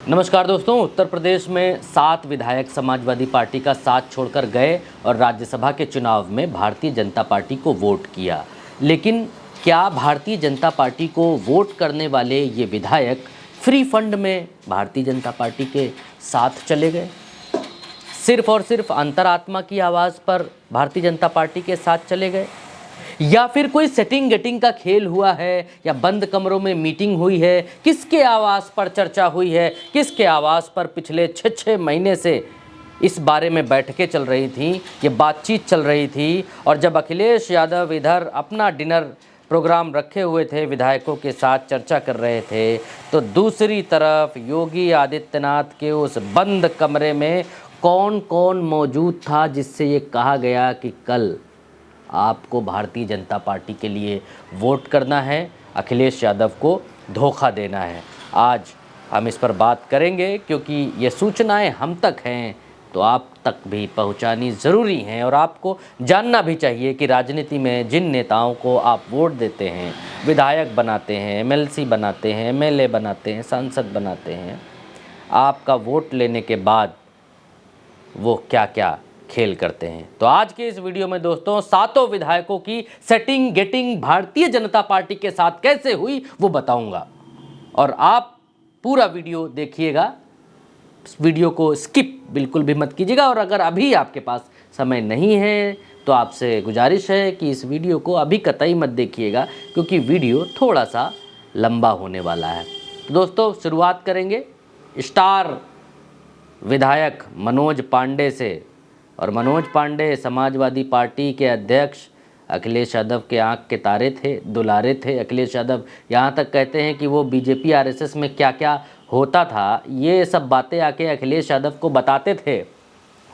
नमस्कार दोस्तों। उत्तर प्रदेश में 7 विधायक समाजवादी पार्टी का साथ छोड़कर गए और राज्यसभा के चुनाव में भारतीय जनता पार्टी को वोट किया। लेकिन क्या भारतीय जनता पार्टी को वोट करने वाले ये विधायक फ्री फंड में भारतीय जनता पार्टी के साथ चले गए? सिर्फ और सिर्फ अंतरात्मा की आवाज़ पर भारतीय जनता पार्टी के साथ चले गए, या फिर कोई सेटिंग गेटिंग का खेल हुआ है, या बंद कमरों में मीटिंग हुई है? किसके आवाज़ पर चर्चा हुई है? किसके आवाज़ पर पिछले 6 महीने से इस बारे में बैठकें चल रही थीं, ये बातचीत चल रही थी? और जब अखिलेश यादव इधर अपना डिनर प्रोग्राम रखे हुए थे, विधायकों के साथ चर्चा कर रहे थे, तो दूसरी तरफ योगी आदित्यनाथ के उस बंद कमरे में कौन कौन मौजूद था जिससे ये कहा गया कि कल आपको भारतीय जनता पार्टी के लिए वोट करना है, अखिलेश यादव को धोखा देना है? आज हम इस पर बात करेंगे, क्योंकि ये सूचनाएं हम तक हैं तो आप तक भी पहुंचानी ज़रूरी हैं, और आपको जानना भी चाहिए कि राजनीति में जिन नेताओं को आप वोट देते हैं, विधायक बनाते हैं, एमएलसी बनाते हैं, एमएलए बनाते हैं, सांसद बनाते हैं, आपका वोट लेने के बाद वो क्या क्या खेल करते हैं। तो आज के इस वीडियो में दोस्तों 7 विधायकों की setting getting Bharatiya Janata party के साथ कैसे हुई वो बताऊंगा, और आप पूरा वीडियो देखिएगा। इस वीडियो को स्किप बिल्कुल भी मत कीजिएगा, और अगर अभी आपके पास समय नहीं है तो आपसे गुजारिश है कि इस वीडियो को अभी कतई मत देखिएगा, क्योंकि वीडियो थोड़ा सा लंबा होने वाला है। तो दोस्तों शुरुआत करेंगे स्टार विधायक मनोज पांडे से। और मनोज पांडे समाजवादी पार्टी के अध्यक्ष अखिलेश यादव के आंख के तारे थे, दुलारे थे। अखिलेश यादव यहाँ तक कहते हैं कि वो बीजेपी आरएसएस में क्या क्या होता था, ये सब बातें आके अखिलेश यादव को बताते थे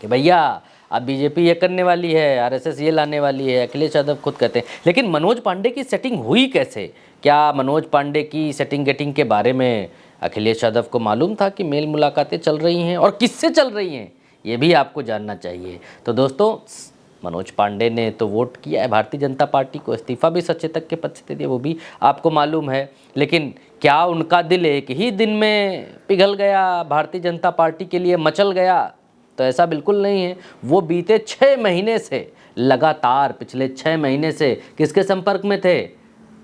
कि भैया अब बीजेपी ये करने वाली है, आरएसएस ये लाने वाली है। अखिलेश यादव खुद कहते हैं। लेकिन मनोज पांडे की सेटिंग हुई कैसे? क्या मनोज पांडे की सेटिंग गेटिंग के बारे में अखिलेश यादव को मालूम था कि मेल मुलाकातें चल रही हैं, और किससे चल रही हैं? ये भी आपको जानना चाहिए। तो दोस्तों मनोज पांडे ने तो वोट किया है भारतीय जनता पार्टी को, इस्तीफा भी सचेतक के पद से दे दिया, वो भी आपको मालूम है। लेकिन क्या उनका दिल एक ही दिन में पिघल गया, भारतीय जनता पार्टी के लिए मचल गया? तो ऐसा बिल्कुल नहीं है। वो बीते 6 महीने से लगातार, पिछले 6 महीने से किसके संपर्क में थे?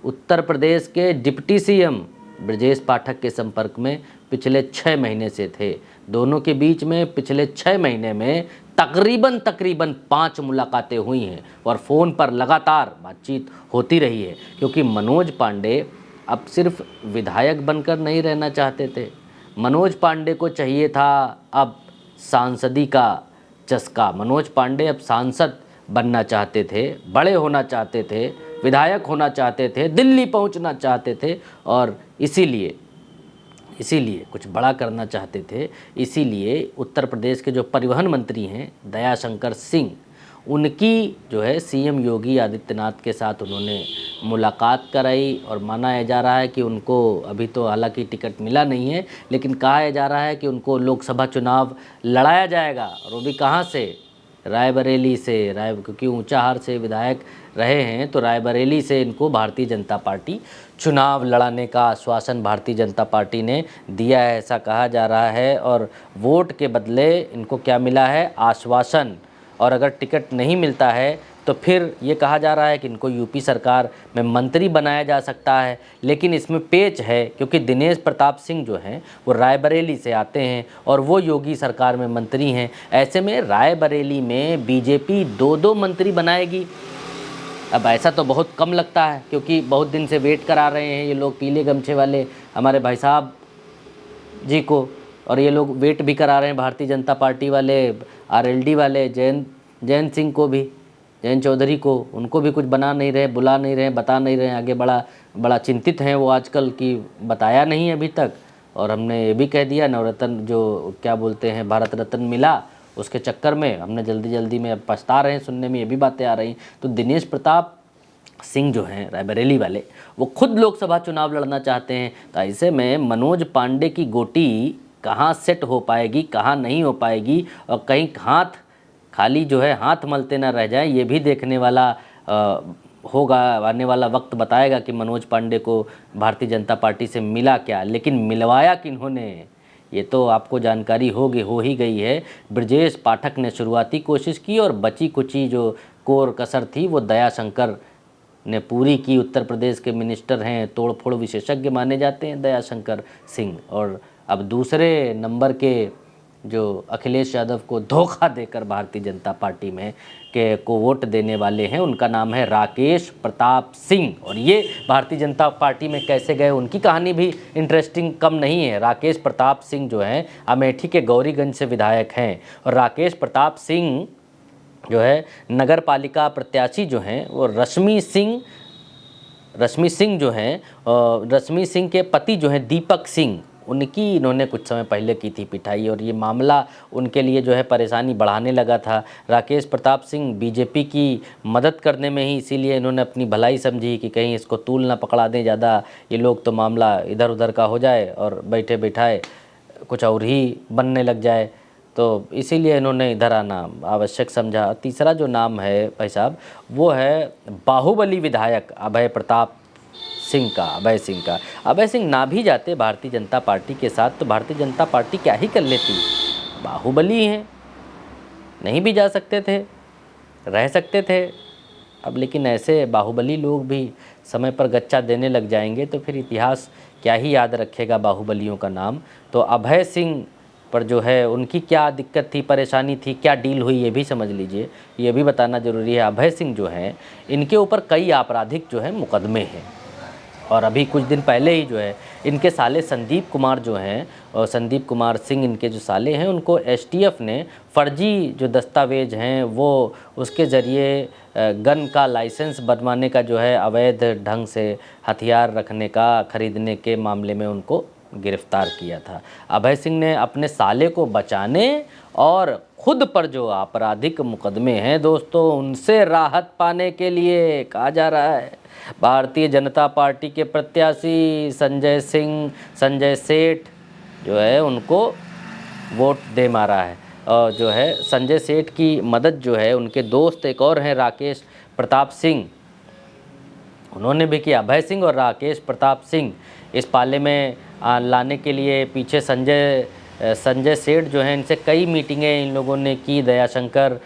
उत्तर प्रदेश के डिप्टी सीएम ब्रजेश पाठक के संपर्क में पिछले 6 महीने से थे। दोनों के बीच में पिछले 6 महीने में तकरीबन 5 मुलाकातें हुई हैं, और फ़ोन पर लगातार बातचीत होती रही है, क्योंकि मनोज पांडे अब सिर्फ विधायक बनकर नहीं रहना चाहते थे। मनोज पांडे को चाहिए था अब सांसदी का चस्का। मनोज पांडे अब सांसद बनना चाहते थे, बड़े होना चाहते थे, विधायक होना चाहते थे, दिल्ली पहुंचना चाहते थे, और इसीलिए कुछ बड़ा करना चाहते थे। इसीलिए उत्तर प्रदेश के जो परिवहन मंत्री हैं दयाशंकर सिंह, उनकी जो है सीएम योगी आदित्यनाथ के साथ उन्होंने मुलाकात कराई, और माना जा रहा है कि उनको अभी तो हालांकि टिकट मिला नहीं है, लेकिन कहा जा रहा है कि उनको लोकसभा चुनाव लड़ाया जाएगा, और वो भी कहाँ से? रायबरेली से। क्योंकि ऊंचाहार से विधायक रहे हैं, तो रायबरेली से इनको भारतीय जनता पार्टी चुनाव लड़ाने का आश्वासन भारतीय जनता पार्टी ने दिया है, ऐसा कहा जा रहा है। और वोट के बदले इनको क्या मिला है? आश्वासन। और अगर टिकट नहीं मिलता है तो फिर ये कहा जा रहा है कि इनको यूपी सरकार में मंत्री बनाया जा सकता है। लेकिन इसमें पेच है, क्योंकि दिनेश प्रताप सिंह जो हैं वो रायबरेली से आते हैं, और वो योगी सरकार में मंत्री हैं। ऐसे में रायबरेली में बीजेपी 2 मंत्री बनाएगी। अब ऐसा तो बहुत कम लगता है, क्योंकि बहुत दिन से वेट करा रहे हैं ये लोग, पीले गमछे वाले हमारे भाई साहब जी को, और ये लोग वेट भी करा रहे हैं भारतीय जनता पार्टी वाले, आरएलडी वाले, जैन सिंह को भी, जैन चौधरी को, उनको भी कुछ बना नहीं रहे, बुला नहीं रहे, बता नहीं रहे आगे। बड़ा चिंतित हैं वो आजकल की, बताया नहीं अभी तक। और हमने ये भी कह दिया, नवरत्न जो क्या बोलते हैं भारत रत्न मिला, उसके चक्कर में हमने जल्दी में, अब पछता रहे हैं, सुनने में ये भी बातें आ रही। तो दिनेश प्रताप सिंह जो हैं रायबरेली वाले, वो खुद लोकसभा चुनाव लड़ना चाहते हैं। तो ऐसे में मनोज पांडे की गोटी कहाँ सेट हो पाएगी, कहाँ नहीं हो पाएगी, और कहीं हाथ खाली जो है हाथ मलते ना रह जाए, ये भी देखने वाला होगा। आने वाला वक्त बताएगा कि मनोज पांडे को भारतीय जनता पार्टी से मिला क्या, लेकिन मिलवाया किन्होंने, ये तो आपको जानकारी हो ही गई है। ब्रजेश पाठक ने शुरुआती कोशिश की और बची कुची जो कोर कसर थी वो दयाशंकर ने पूरी की। उत्तर प्रदेश के मिनिस्टर हैं, तोड़फोड़ विशेषज्ञ माने जाते हैं दयाशंकर सिंह। और अब दूसरे नंबर के जो अखिलेश यादव को धोखा देकर भारतीय जनता पार्टी में को वोट देने वाले हैं, उनका नाम है राकेश प्रताप सिंह। और ये भारतीय जनता पार्टी में कैसे गए, उनकी कहानी भी इंटरेस्टिंग कम नहीं है। राकेश प्रताप सिंह जो हैं अमेठी के गौरीगंज से विधायक हैं, और राकेश प्रताप सिंह जो है नगर पालिका प्रत्याशी जो हैं वो रश्मि सिंह जो हैं, रश्मि सिंह के पति जो हैं दीपक सिंह, उनकी इन्होंने कुछ समय पहले की थी पिटाई, और ये मामला उनके लिए जो है परेशानी बढ़ाने लगा था। राकेश प्रताप सिंह बीजेपी की मदद करने में ही इसीलिए इन्होंने अपनी भलाई समझी कि कहीं इसको तूल ना पकड़ा दें ज़्यादा ये लोग, तो मामला इधर उधर का हो जाए और बैठे बैठाए कुछ और ही बनने लग जाए, तो इसीलिए इन्होंने इधर आना आवश्यक समझा। तीसरा जो नाम है भाई साहब वो है बाहुबली विधायक अभय सिंह ना भी जाते भारतीय जनता पार्टी के साथ तो भारतीय जनता पार्टी क्या ही कर लेती। बाहुबली हैं, नहीं भी जा सकते थे, रह सकते थे अब, लेकिन ऐसे बाहुबली लोग भी समय पर गच्चा देने लग जाएंगे तो फिर इतिहास क्या ही याद रखेगा बाहुबलियों का नाम। तो अभय सिंह पर जो है उनकी क्या दिक्कत थी, परेशानी थी, क्या डील हुई, ये भी समझ लीजिए, ये भी बताना ज़रूरी है। अभय सिंह जो हैं इनके ऊपर कई आपराधिक जो है मुकदमे हैं, और अभी कुछ दिन पहले ही जो है इनके साले संदीप कुमार जो हैं, और संदीप कुमार सिंह इनके जो साले हैं, उनको एसटीएफ ने फर्जी जो दस्तावेज हैं वो उसके ज़रिए गन का लाइसेंस बनवाने का जो है अवैध ढंग से हथियार रखने का खरीदने के मामले में उनको गिरफ्तार किया था। अभय सिंह ने अपने साले को बचाने और खुद पर जो आपराधिक मुकदमे हैं दोस्तों उनसे राहत पाने के लिए कहा जा रहा है भारतीय जनता पार्टी के प्रत्याशी संजय सेठ जो है उनको वोट दे मारा है। और जो है संजय सेठ की मदद जो है उनके दोस्त एक और हैं राकेश प्रताप सिंह, उन्होंने भी किया। अभय सिंह और राकेश प्रताप सिंह इस पाले में लाने के लिए पीछे संजय सेठ जो हैं इनसे कई मीटिंगें इन लोगों ने की दयाशंकर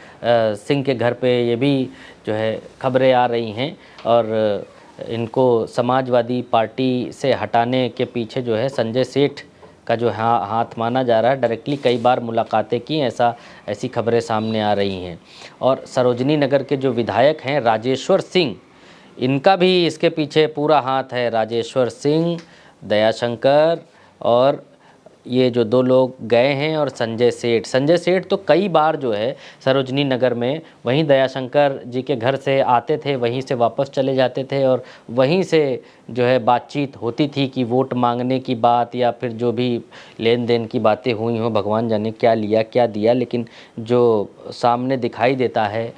सिंह के घर पे, ये भी जो है खबरें आ रही हैं। और इनको समाजवादी पार्टी से हटाने के पीछे जो है संजय सेठ का जो हाथ माना जा रहा है। डायरेक्टली कई बार मुलाकातें की, ऐसी खबरें सामने आ रही हैं। और सरोजनी नगर के जो विधायक हैं राजेश्वर सिंह, इनका भी इसके पीछे पूरा हाथ है। राजेश्वर सिंह, दयाशंकर और ये जो दो लोग गए हैं, और संजय सेठ तो कई बार जो है सरोजनी नगर में वहीं दयाशंकर जी के घर से आते थे, वहीं से वापस चले जाते थे, और वहीं से जो है बातचीत होती थी कि वोट मांगने की बात या फिर जो भी लेन देन की बातें हुई हों, भगवान जाने क्या लिया क्या दिया। लेकिन जो सामने दिखाई देता है,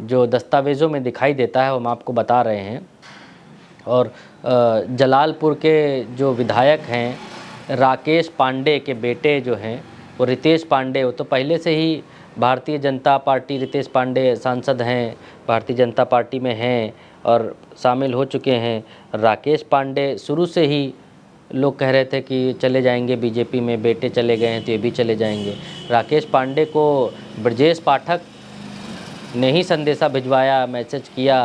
जो दस्तावेज़ों में दिखाई देता है, वो हम आपको बता रहे हैं। और जलालपुर के जो विधायक हैं राकेश पांडे के बेटे जो हैं वो रितेश पांडे, वो तो पहले से ही भारतीय जनता पार्टी, रितेश पांडे सांसद हैं, भारतीय जनता पार्टी में हैं और शामिल हो चुके हैं। राकेश पांडे शुरू से ही लोग कह रहे थे कि चले जाएंगे बीजेपी में, बेटे चले गए हैं तो ये भी चले जाएंगे। राकेश पांडे को ब्रजेश पाठक ने ही संदेशा भिजवाया, मैसेज किया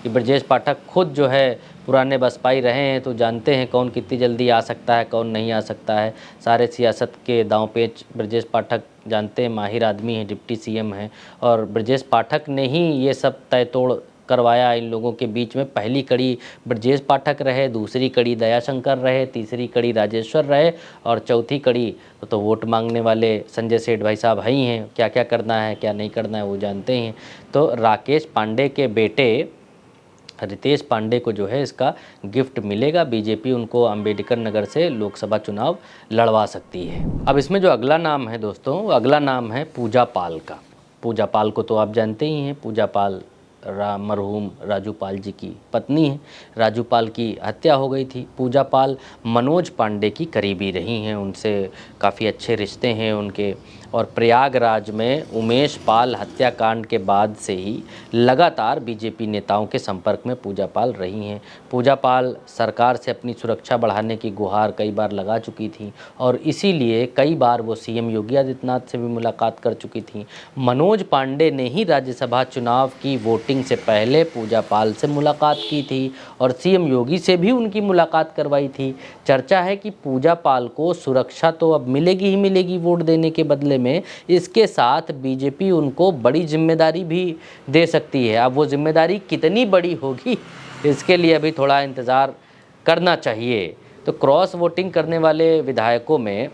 कि ब्रजेश पाठक खुद जो है पुराने बसपाई रहे हैं तो जानते हैं कौन कितनी जल्दी आ सकता है, कौन नहीं आ सकता है। सारे सियासत के दांव पेच ब्रजेश पाठक जानते हैं, माहिर आदमी हैं, डिप्टी सीएम हैं। और ब्रजेश पाठक ने ही ये सब तय तोड़ करवाया इन लोगों के बीच में। पहली कड़ी ब्रजेश पाठक रहे, दूसरी कड़ी दयाशंकर रहे, तीसरी कड़ी राजेश्वर रहे, और चौथी कड़ी तो वोट मांगने वाले संजय सेठ भाई साहब ही हैं। क्या क्या करना है क्या नहीं करना है वो जानते हैं। तो राकेश पांडे के बेटे रितेश पांडे को जो है इसका गिफ्ट मिलेगा। बीजेपी उनको अंबेडकर नगर से लोकसभा चुनाव लड़वा सकती है। अब इसमें जो अगला नाम है दोस्तों, वो अगला नाम है पूजा पाल का। पूजा पाल को तो आप जानते ही हैं, पूजा पाल मरहूम राजू पाल जी की पत्नी है। राजू पाल की हत्या हो गई थी। पूजा पाल मनोज पांडे की करीबी रही हैं, उनसे काफ़ी अच्छे रिश्ते हैं उनके। और प्रयागराज में उमेश पाल हत्याकांड के बाद से ही लगातार बीजेपी नेताओं के संपर्क में पूजा पाल रही हैं। पूजा पाल सरकार से अपनी सुरक्षा बढ़ाने की गुहार कई बार लगा चुकी थी और इसीलिए कई बार वो सीएम योगी आदित्यनाथ से भी मुलाकात कर चुकी थी। मनोज पांडे ने ही राज्यसभा चुनाव की वोटिंग से पहले पूजा पाल से मुलाकात की थी और सीएम योगी से भी उनकी मुलाकात करवाई थी। चर्चा है कि पूजा पाल को सुरक्षा तो अब मिलेगी ही मिलेगी वोट देने के बदले में, इसके साथ बीजेपी उनको बड़ी जिम्मेदारी भी दे सकती है। अब वो जिम्मेदारी कितनी बड़ी होगी इसके लिए अभी थोड़ा इंतज़ार करना चाहिए। तो क्रॉस वोटिंग करने वाले विधायकों में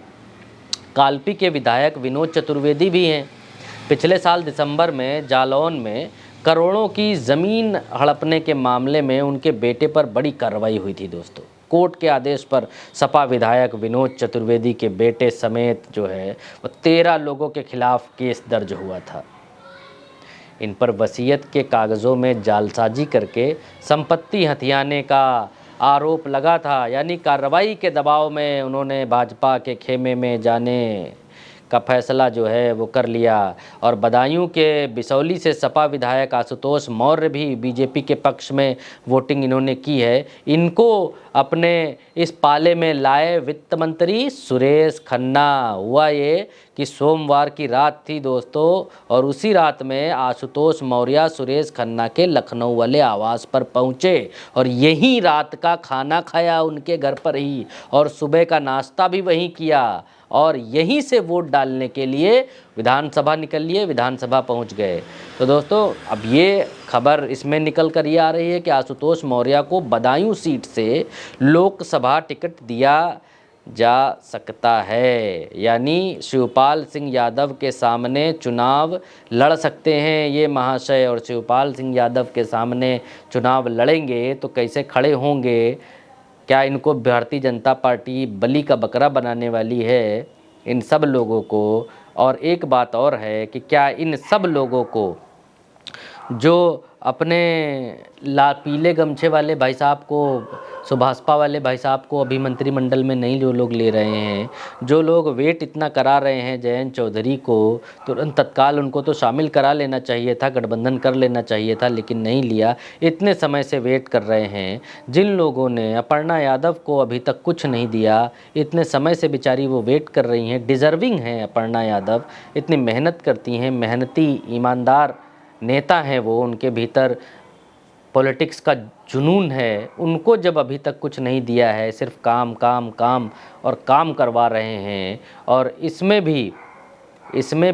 काल्पी के विधायक विनोद चतुर्वेदी भी हैं। पिछले साल दिसंबर में जालौन में करोड़ों की ज़मीन हड़पने के मामले में उनके बेटे पर बड़ी कार्रवाई हुई थी दोस्तों। कोर्ट के आदेश पर सपा विधायक विनोद चतुर्वेदी के बेटे समेत जो है वो 13 लोगों के खिलाफ केस दर्ज हुआ था। इन पर वसीयत के कागज़ों में जालसाजी करके संपत्ति हथियाने का आरोप लगा था। यानी कार्रवाई के दबाव में उन्होंने भाजपा के खेमे में जाने का फैसला जो है वो कर लिया। और बदायूं के बिसौली से सपा विधायक आशुतोष मौर्य भी बीजेपी के पक्ष में वोटिंग इन्होंने की है। इनको अपने इस पाले में लाए वित्त मंत्री सुरेश खन्ना। हुआ ये कि सोमवार की रात थी दोस्तों और उसी रात में आशुतोष मौर्य सुरेश खन्ना के लखनऊ वाले आवास पर पहुंचे और यही रात का खाना खाया उनके घर पर ही और सुबह का नाश्ता भी वहीं किया और यहीं से वोट डालने के लिए विधानसभा निकल लिए, विधानसभा पहुंच गए। तो दोस्तों अब ये खबर इसमें निकल कर ये आ रही है कि आशुतोष मौर्य को बदायूं सीट से लोकसभा टिकट दिया जा सकता है। यानी शिवपाल सिंह यादव के सामने चुनाव लड़ सकते हैं ये महाशय। और शिवपाल सिंह यादव के सामने चुनाव लड़ेंगे तो कैसे खड़े होंगे, क्या इनको भारतीय जनता पार्टी बलि का बकरा बनाने वाली है इन सब लोगों को। और एक बात और है कि क्या इन सब लोगों को जो अपने पीले गमछे वाले भाई साहब को, सुभाषपा वाले भाई साहब को अभी मंत्रिमंडल में नहीं जो लोग ले रहे हैं, जो लोग वेट इतना करा रहे हैं जयंत चौधरी को, तुरंत तत्काल उनको तो शामिल करा लेना चाहिए था, गठबंधन कर लेना चाहिए था, लेकिन नहीं लिया। इतने समय से वेट कर रहे हैं। जिन लोगों ने अपर्णा यादव को अभी तक कुछ नहीं दिया, इतने समय से बेचारी वो वेट कर रही हैं। डिज़र्विंग हैं अपर्णा यादव, इतनी मेहनत करती हैं, मेहनती ईमानदार नेता हैं वो, उनके भीतर पॉलिटिक्स का जुनून है। उनको जब अभी तक कुछ नहीं दिया है, सिर्फ काम काम काम और काम करवा रहे हैं। और इसमें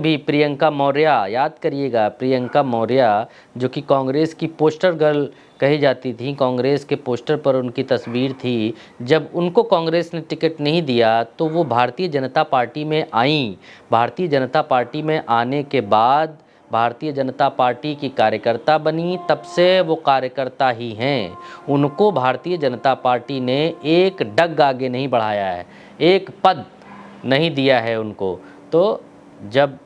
भी प्रियंका मौर्य, याद करिएगा प्रियंका मौर्य जो कि कांग्रेस की पोस्टर गर्ल कही जाती थी, कांग्रेस के पोस्टर पर उनकी तस्वीर थी। जब उनको कांग्रेस ने टिकट नहीं दिया तो वो भारतीय जनता पार्टी में आईं। भारतीय जनता पार्टी में आने के बाद भारतीय जनता पार्टी की कार्यकर्ता बनी, तब से वो कार्यकर्ता ही हैं। उनको भारतीय जनता पार्टी ने एक डग आगे नहीं बढ़ाया है, एक पद नहीं दिया है उनको। तो जब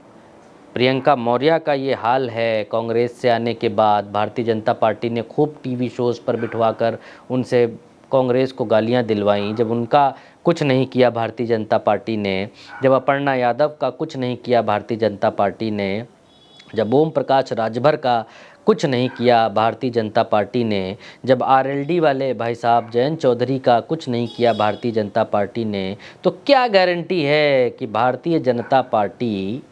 प्रियंका मौर्य का ये हाल है कांग्रेस से आने के बाद, भारतीय जनता पार्टी ने खूब टीवी शोज़ पर बिठवाकर उनसे कांग्रेस को गालियां दिलवाईं, जब उनका कुछ नहीं किया भारतीय जनता पार्टी ने, जब अपर्णा यादव का कुछ नहीं किया भारतीय जनता पार्टी ने, जब ओम प्रकाश राजभर का कुछ नहीं किया भारतीय जनता पार्टी ने, जब आरएलडी वाले भाई साहब जयंत चौधरी का कुछ नहीं किया भारतीय जनता पार्टी ने, तो क्या गारंटी है कि भारतीय जनता पार्टी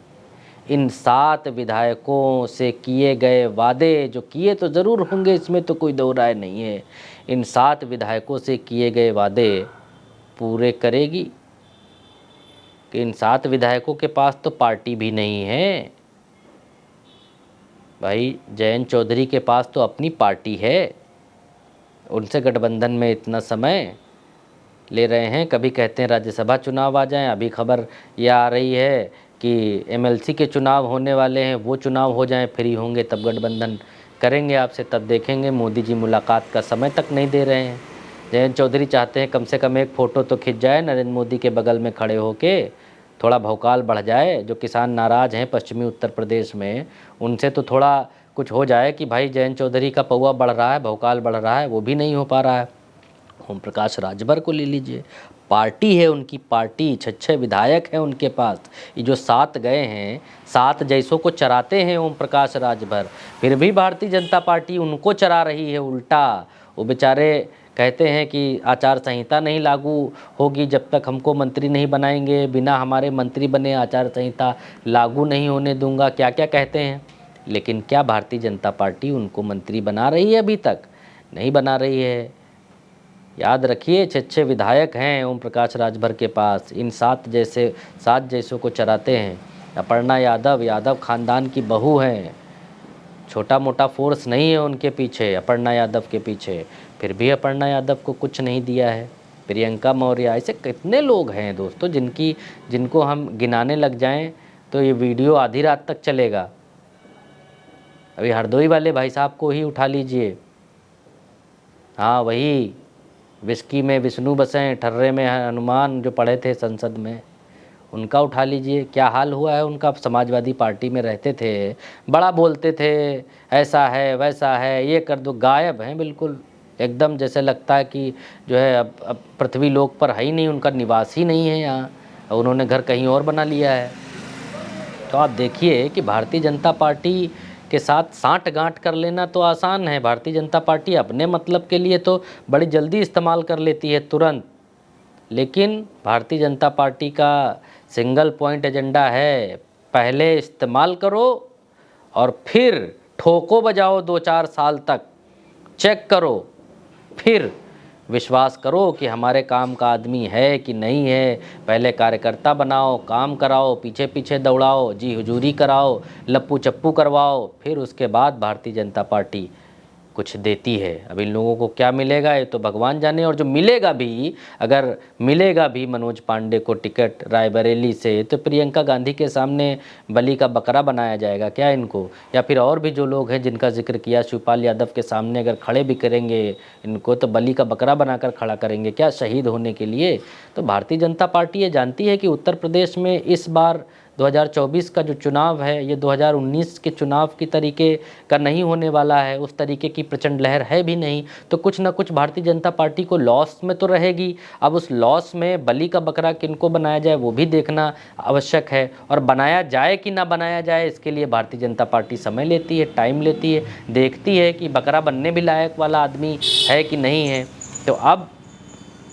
इन 7 विधायकों से किए गए वादे, जो किए तो ज़रूर होंगे, इसमें तो कोई दो राय नहीं है, इन 7 विधायकों से किए गए वादे पूरे करेगी? कि इन 7 विधायकों के पास तो पार्टी भी नहीं है भाई। जयंत चौधरी के पास तो अपनी पार्टी है, उनसे गठबंधन में इतना समय ले रहे हैं। कभी कहते हैं राज्यसभा चुनाव आ जाएं, अभी खबर यह आ रही है कि एमएलसी के चुनाव होने वाले हैं, वो चुनाव हो जाएं, फ्री होंगे तब गठबंधन करेंगे आपसे, तब देखेंगे। मोदी जी मुलाकात का समय तक नहीं दे रहे हैं। जयंत चौधरी चाहते हैं कम से कम एक फ़ोटो तो खिंच जाए नरेंद्र मोदी के बगल में खड़े होके, थोड़ा भौकाल बढ़ जाए। जो किसान नाराज़ हैं पश्चिमी उत्तर प्रदेश में, उनसे तो थोड़ा कुछ हो जाए कि भाई जयंत चौधरी का पौवा बढ़ रहा है, भौकाल बढ़ रहा है, वो भी नहीं हो पा रहा है। ओम प्रकाश राजभर को ले लीजिए, पार्टी है उनकी, पार्टी 6 विधायक हैं उनके पास। ये जो 7 गए हैं, 7 जैसों को चराते हैं ओम प्रकाश राजभर, फिर भी भारतीय जनता पार्टी उनको चरा रही है उल्टा। वो बेचारे कहते हैं कि आचार संहिता नहीं लागू होगी जब तक हमको मंत्री नहीं बनाएंगे, बिना हमारे मंत्री बने आचार संहिता लागू नहीं होने दूंगा, क्या क्या कहते हैं। लेकिन क्या भारतीय जनता पार्टी उनको मंत्री बना रही है? अभी तक नहीं बना रही है। याद रखिए 6 विधायक हैं ओम प्रकाश राजभर के पास। इन 7 जैसों को चराते हैं। अपर्णा यादव खानदान की बहू हैं, छोटा मोटा फोर्स नहीं है उनके पीछे, अपर्णा यादव के पीछे। फिर भी अपर्णा यादव को कुछ नहीं दिया है। प्रियंका मौर्य, ऐसे कितने लोग हैं दोस्तों जिनको हम गिनाने लग जाएं तो ये वीडियो आधी रात तक चलेगा। अभी हरदोई वाले भाई साहब को ही उठा लीजिए, हाँ वही विस्की में विष्णु बसें ठर्रे में हनुमान जो पढ़े थे संसद में, उनका उठा लीजिए। क्या हाल हुआ है उनका। समाजवादी पार्टी में रहते थे, बड़ा बोलते थे, ऐसा है वैसा है, ये कर दो, गायब हैं बिल्कुल एकदम। जैसे लगता है कि जो है अब पृथ्वी लोक पर है ही नहीं, उनका निवास ही नहीं है यहाँ, उन्होंने घर कहीं और बना लिया है। तो आप देखिए कि भारतीय जनता पार्टी के साथ साँठ-गाँठ कर लेना तो आसान है। भारतीय जनता पार्टी अपने मतलब के लिए तो बड़ी जल्दी इस्तेमाल कर लेती है तुरंत, लेकिन भारतीय जनता पार्टी का सिंगल पॉइंट एजेंडा है, पहले इस्तेमाल करो और फिर ठोको बजाओ 2-4 साल तक, चेक करो, फिर विश्वास करो कि हमारे काम का आदमी है कि नहीं है। पहले कार्यकर्ता बनाओ, काम कराओ, पीछे पीछे दौड़ाओ, जी हुजूरी कराओ, लप्पू चप्पू करवाओ, फिर उसके बाद भारतीय जनता पार्टी कुछ देती है। अब इन लोगों को क्या मिलेगा ये तो भगवान जाने। और जो मिलेगा भी, अगर मिलेगा भी मनोज पांडे को टिकट रायबरेली से, तो प्रियंका गांधी के सामने बलि का बकरा बनाया जाएगा क्या इनको? या फिर और भी जो लोग हैं जिनका जिक्र किया, शिवपाल यादव के सामने अगर खड़े भी करेंगे इनको तो बलि का बकरा बनाकर खड़ा करेंगे क्या शहीद होने के लिए? तो भारतीय जनता पार्टी ये जानती है कि उत्तर प्रदेश में इस बार 2024 का जो चुनाव है ये 2019 के चुनाव की तरीके का नहीं होने वाला है, उस तरीके की प्रचंड लहर है भी नहीं। तो कुछ ना कुछ भारतीय जनता पार्टी को लॉस में तो रहेगी। अब उस लॉस में बलि का बकरा किनको बनाया जाए वो भी देखना आवश्यक है, और बनाया जाए कि ना बनाया जाए इसके लिए भारतीय जनता पार्टी समय लेती है, टाइम लेती है, देखती है कि बकरा बनने भी लायक वाला आदमी है कि नहीं है। तो अब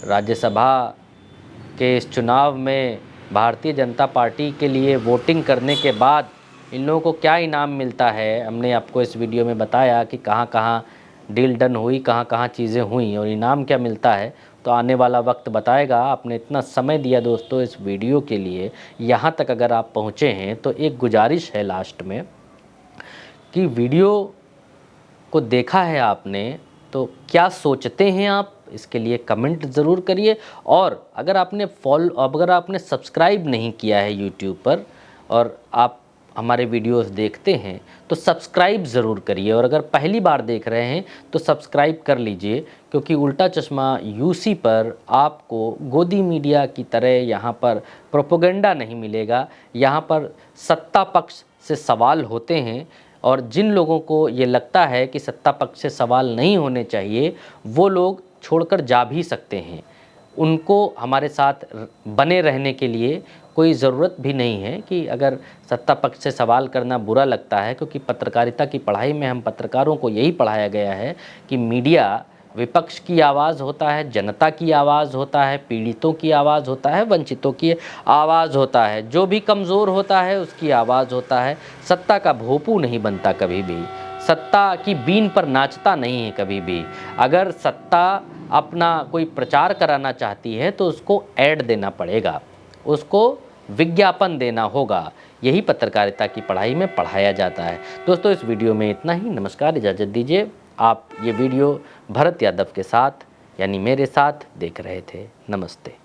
राज्यसभा के इस चुनाव में भारतीय जनता पार्टी के लिए वोटिंग करने के बाद इन लोगों को क्या इनाम मिलता है, हमने आपको इस वीडियो में बताया कि कहाँ कहाँ डील डन हुई, कहाँ कहाँ चीज़ें हुई और इनाम क्या मिलता है। तो आने वाला वक्त बताएगा। आपने इतना समय दिया दोस्तों इस वीडियो के लिए, यहाँ तक अगर आप पहुँचे हैं तो एक गुजारिश है लास्ट में कि वीडियो को देखा है आपने तो क्या सोचते हैं आप, इसके लिए कमेंट ज़रूर करिए। और अगर आपने सब्सक्राइब नहीं किया है यूट्यूब पर और आप हमारे वीडियोस देखते हैं तो सब्सक्राइब ज़रूर करिए, और अगर पहली बार देख रहे हैं तो सब्सक्राइब कर लीजिए, क्योंकि उल्टा चश्मा यूसी पर आपको गोदी मीडिया की तरह यहाँ पर प्रोपेगेंडा नहीं मिलेगा। यहाँ पर सत्ता पक्ष से सवाल होते हैं, और जिन लोगों को ये लगता है कि सत्ता पक्ष से सवाल नहीं होने चाहिए वो लोग छोड़कर जा भी सकते हैं। उनको हमारे साथ बने रहने के लिए कोई ज़रूरत भी नहीं है कि अगर सत्ता पक्ष से सवाल करना बुरा लगता है, क्योंकि पत्रकारिता की पढ़ाई में हम पत्रकारों को यही पढ़ाया गया है कि मीडिया विपक्ष की आवाज़ होता है, जनता की आवाज़ होता है, पीड़ितों की आवाज़ होता है, वंचितों की आवाज़ होता है, जो भी कमज़ोर होता है उसकी आवाज़ होता है। सत्ता का भोंपू नहीं बनता कभी भी, सत्ता की बीन पर नाचता नहीं है कभी भी। अगर सत्ता अपना कोई प्रचार कराना चाहती है तो उसको ऐड देना पड़ेगा, उसको विज्ञापन देना होगा। यही पत्रकारिता की पढ़ाई में पढ़ाया जाता है। दोस्तों इस वीडियो में इतना ही। नमस्कार, इजाज़त दीजिए। आप ये वीडियो भरत यादव के साथ यानी मेरे साथ देख रहे थे। नमस्ते।